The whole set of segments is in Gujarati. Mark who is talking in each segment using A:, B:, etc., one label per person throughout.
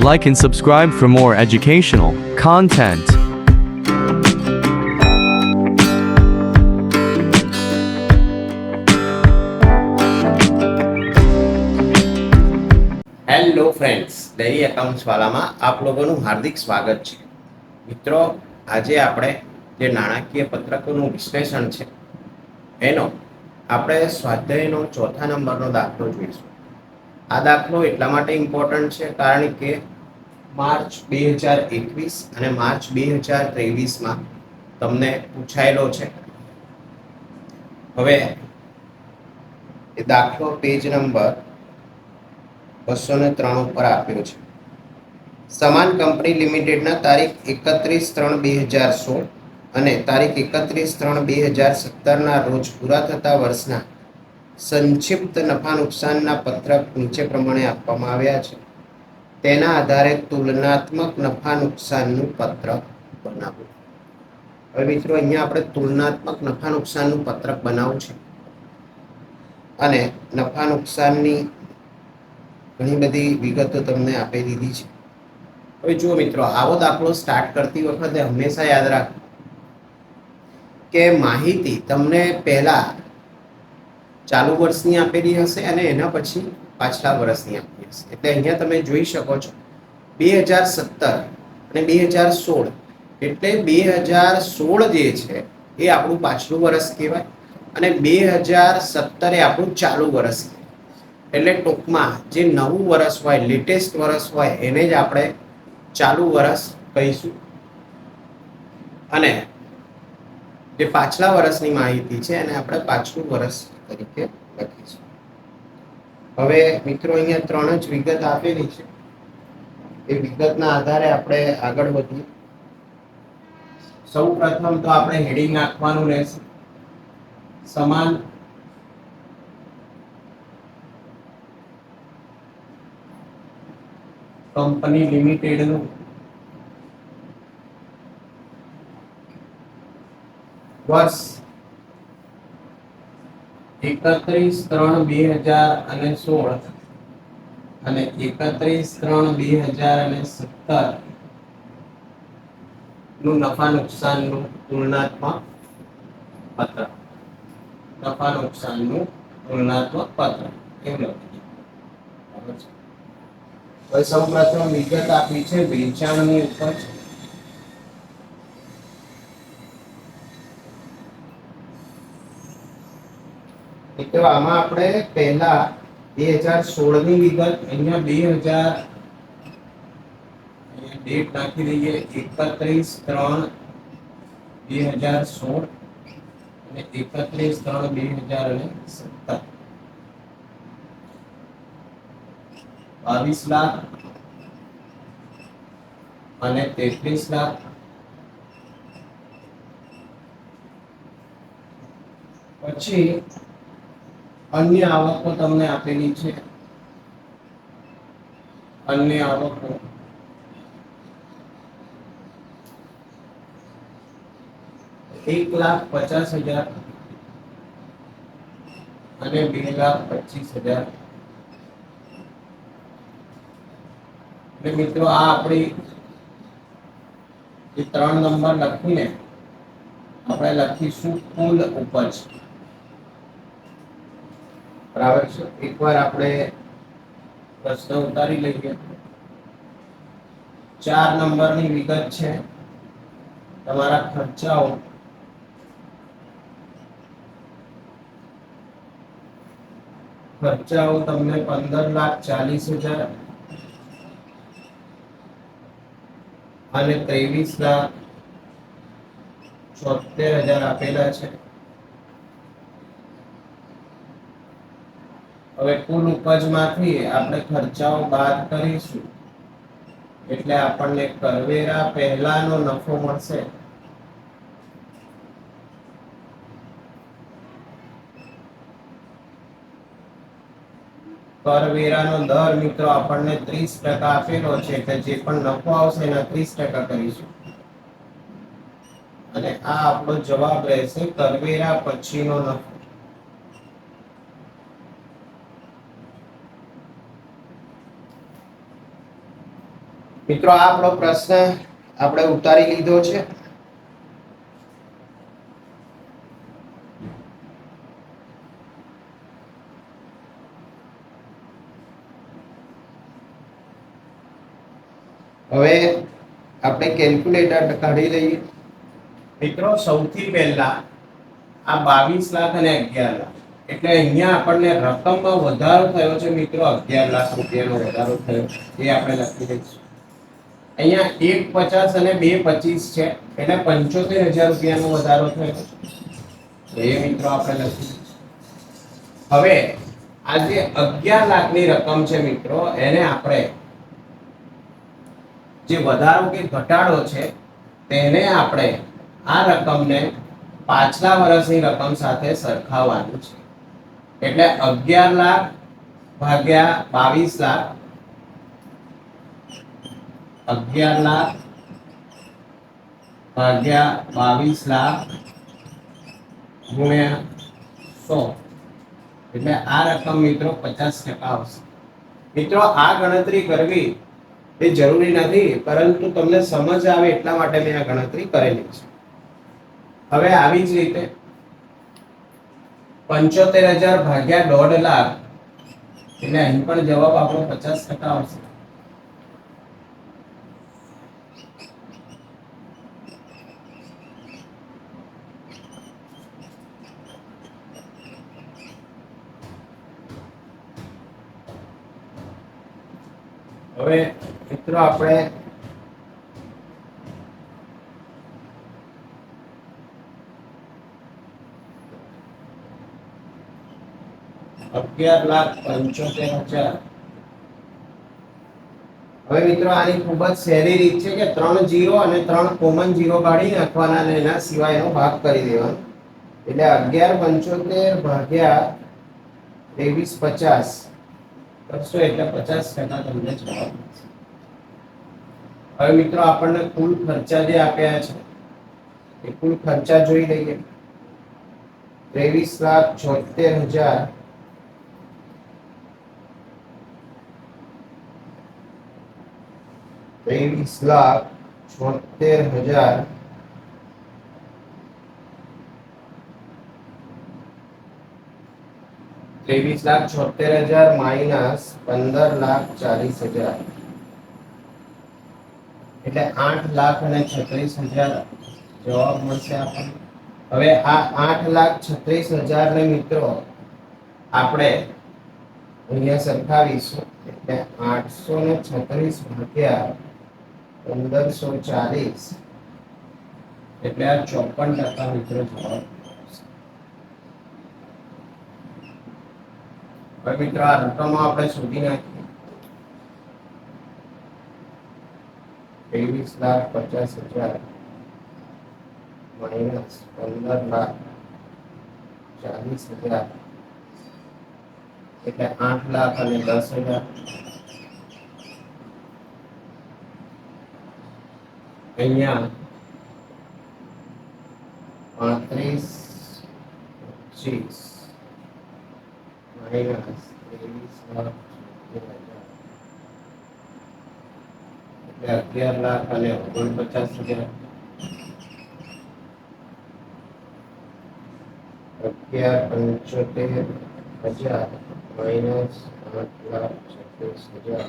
A: Like and subscribe for more educational content.
B: Hello friends, dairy accounts વાલામાં આપ લોકોનું હાર્દિક સ્વાગત છે. મિત્રો, આજે આપણે જે નાણાકીય પત્રકોનું વિશ્લેષણ છે એનો આપણે સ્વાધ્યાયનો ચોથા નંબરનો દાખલો જોઈશું. આ દાખલો એટલા માટે ઇમ્પોર્ટન્ટ છે કારણ કે માર્ચ 2021 અને માર્ચ 2023માં તમને પૂછાયેલો છે. હવે એ દાખલો પેજ નંબર 203 ઉપર આપ્યો છે. સમાન કંપની લિમિટેડના તારીખ 31/3/2016 અને તારીખ 31/3/2017ના રોજ પૂરા થતા વર્ષના સંક્ષિપ્ત નફા નુકસાનના પત્રક નીચે પ્રમાણે આપવામાં આવ્યા છે. તેના આધારે તુલનાત્મક નફા નુકસાનનું પત્રક બનાવો. હવે મિત્રો, અહીંયા આપણે તુલનાત્મક નફા નુકસાનનું પત્રક બનાવવું છે અને નફા નુકસાનની ઘણી બધી વિગતો તમને આપી દીધી છે. હવે જુઓ મિત્રો, આવો દાખલો સ્ટાર્ટ કરતી વખતે હંમેશા યાદ રાખો કે માહિતી તમને પહેલા ચાલુ વર્ષની આપેલી હશે અને એના પછી પાછલા વર્ષની આપેલી હશે. એટલે અહીંયા તમે જોઈ શકો છો 2017 અને 2016, એટલે 2016 જે છે એ આપણું પાછલું વર્ષ કહેવાય અને 2017 એ આપણું ચાલુ વર્ષ કહેવાય. એટલે ટૂંકમાં જે નવું વર્ષ હોય, લેટેસ્ટ વર્ષ હોય, એને જ આપણે ચાલુ વર્ષ કહીશું અને જે પાછલા વર્ષની માહિતી છે એને આપણે પાછલું વર્ષ તરીકે લખીશું. હવે મિત્રો, અહીંયા 3 જ વિગત આપેલી છે. એ વિગતના આધારે આપણે આગળ વધીએ. સૌ પ્રથમ તો આપણે હેડિંગ નાખવાનું રહેશે. સમાન કંપની લિમિટેડનું વર્ષ 31/3/2016 અને 31/3/2017 નું નફા નુકસાનનું તુલનાત્મક પત્રક. નફા નુકસાનનું તુલનાત્મક પત્રક એવું લખીએ. હવે સૌ પ્રથમ વિગત આપી છે વેચાણની ઉપજ. મિત્રો, આમાં આપણે પહેલા 2016 ની વિગત, અહીંયા 2000 ડેટ નાખી દઈએ 31/3/2016 અને 31/3/2017. 22 લાખ અને 33 લાખ. પછી અન્ય આવકો તમને આપેલી છે. અન્ય આવકો 1,50,000 અને 2,25,000. એટલે મિત્રો, આ આપણી જે 3 નંબર લખીને આપણે લખીશું કુલ ઉપજ. બરાબર છે. એકવાર આપણે પ્રશ્ન ઉતારી લઈએ. 4 નંબરની વિગત છે તમારા ખર્ચાઓ. ખર્ચાઓ તમને 15,40,000 અને 23,76,000 આપેલા છે. હવે કુલ ઉપજમાંથી આપણે ખર્ચાઓ બાદ કરીશું એટલે આપણને કરવેરા પહેલાનો નફો મળશે. કરવેરાનો દર મિત્રો આપણને 30% આપેલો છે એટલે જે પણ નફો આવશે એના 30% કરીશું અને આ આપણો જવાબ રહેશે કરવેરા પછીનો નફો. મિત્રો આ આપણો પ્રશ્ન આપણે ઉતારી લીધો છે. હવે આપણે કેલ્ક્યુલેટર કાઢી લઈએ. મિત્રો સૌથી પહેલા આ 22 લાખ અને 11 લાખ એટલે અહીંયા આપણને રકમમાં વધારો થયો છે મિત્રો. 11 લાખ રૂપિયાનો વધારો થયો એ આપણે લખી દઈશું. અહીંયા 150 અને 225 છે એટલે 75000 રૂપિયાનો વધારો થયો એ મિત્રો આપણે લખી દઈશું. હવે આ જે 11 લાખની રકમ છે મિત્રો એને આપણે જે વધારો કે ઘટાડો છે તેને આપણે આ રકમને પાછલા વર્ષની રકમ સાથે સરખાવવાનું છે. એટલે 11 લાખ ભાગ્યા 22 લાખ, 11 લાખ ભાગ્યા 22 લાખ ગુણ્યા 100 એટલે આ રકમ મિત્રો 50% આવશે. મિત્રો આ ગણતરી કરવી એ જરૂરી નથી, પરંતુ તમને સમજ આવે એટલા માટે મેં આ ગણતરી કરેલી છે. હવે આવી જ રીતે 75000 ભાગ્યા 1.5 લાખ એટલે અહીં પણ જવાબ આપણો 50% આવશે. હવે મિત્રો આપણે 11,75,000. હવે મિત્રો આની ખૂબ જ સહેલી રીત છે કે 3 0 અને 3 કોમન 0 કાઢી નાખવાના અને એના સિવાયનો ભાગ કરી દેવાનો. એટલે 11,75 ભાગ્યા 23,50 કરશો એટલે 50% તમને જવાબ મળશે. હવે મિત્રો આપણને કુલ ખર્ચા જે આપ્યા છે એ કુલ ખર્ચા જોઈ લઈએ. 23,76,000 23,76,000 23,76,000 માઇનસ 15,40,000 એટલે 8,36,000 જવાબ મળશે આપણને. હવે આ 8,36,000 ને મિત્રો આપણે અહીંયા સરખાવીશું એટલે 836 ભાગ્યા 1540 એટલે આ 54% મિત્રો જવાબ. હવે મિત્રો આ રકમ આપણે શોધી નાખીએ. 23,50,000 માઇનસ 15,40,000 એટલે 8,10,000. અહીંયા 35,25 માઇનસ 23,76,000 એટલે 11,49,000. 11,75,000 માઇનસ 8,36,000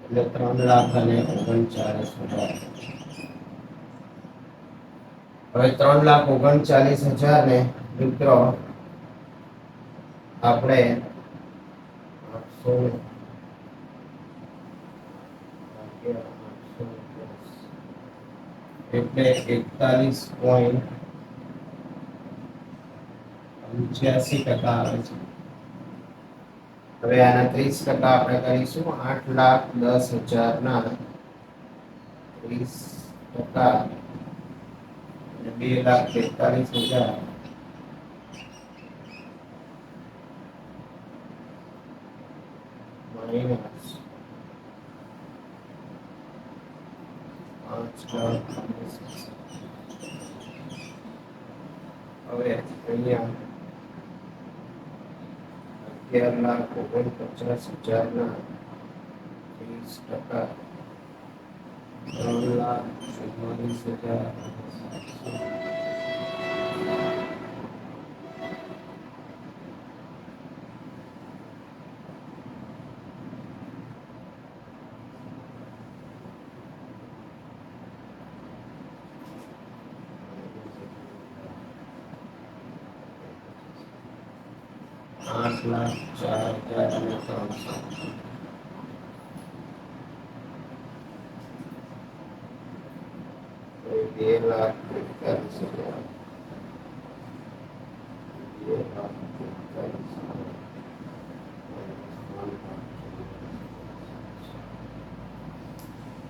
B: એટલે 3,39,000. હવે 3,39,000 ને મિત્રો આપણે 800 એટલે 41.85% આવે છે. હવે આના 30% આપણે કરીશું. 8,10,000 ના 30% અને 2,43,000 માઇનસ 5,40,000. હવે અહીંયા 11,49,000 ના 30% ₹3,44,700. ₹8,04,300.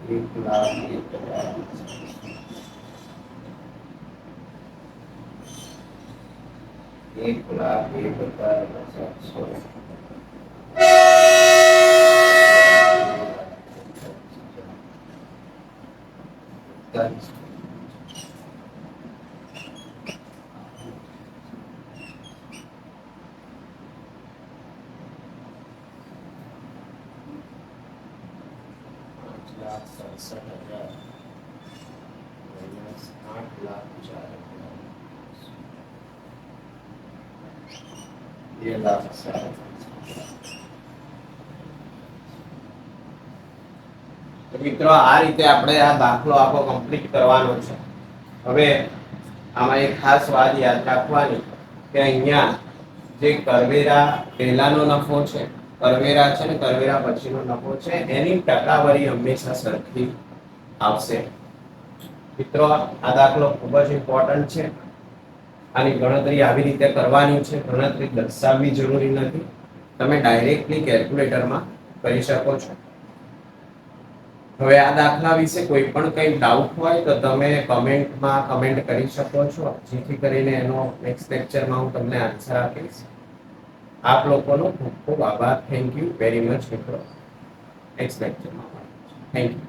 B: 2,41,000. 1,01,700. ₹5,67,000 minus ₹8,04,000. 2,07,000. તો મિત્રો આ રીતે આપણે આ દાખલો આખો કમ્પ્લીટ કરવાનો છે. હવે આમાં એક ખાસ વાત યાદ રાખવાની કે અહીંયા જે કરવેરા પહેલાનો નફો છે, કરવેરા છે ને કરવેરા પછીનો નફો છે, એની ટકાવારી હંમેશા સરખી આવશે. મિત્રો આ દાખલો ખૂબ જ ઇમ્પોર્ટન્ટ છે. આની ગણતરી આવી રીતે કરવાની છે. ગણતરી દર્શાવવી જરૂરી નથી, તમે ડાયરેક્ટલી કેલ્ક્યુલેટરમાં કરી શકો છો. હવે આ દાખલા વિશે કોઈ પણ કંઈ ડાઉટ હોય તો તમે કમેન્ટમાં કમેન્ટ કરી શકો છો, જેથી કરીને એનો નેક્સ્ટ લેક્ચરમાં હું તમને આન્સર આપીશ. આપ લોકોનો ખૂબ ખૂબ આભાર. થેન્ક યુ વેરી મચ મિત્રો. નેક્સ્ટ લેક્ચરમાં થેન્ક યુ.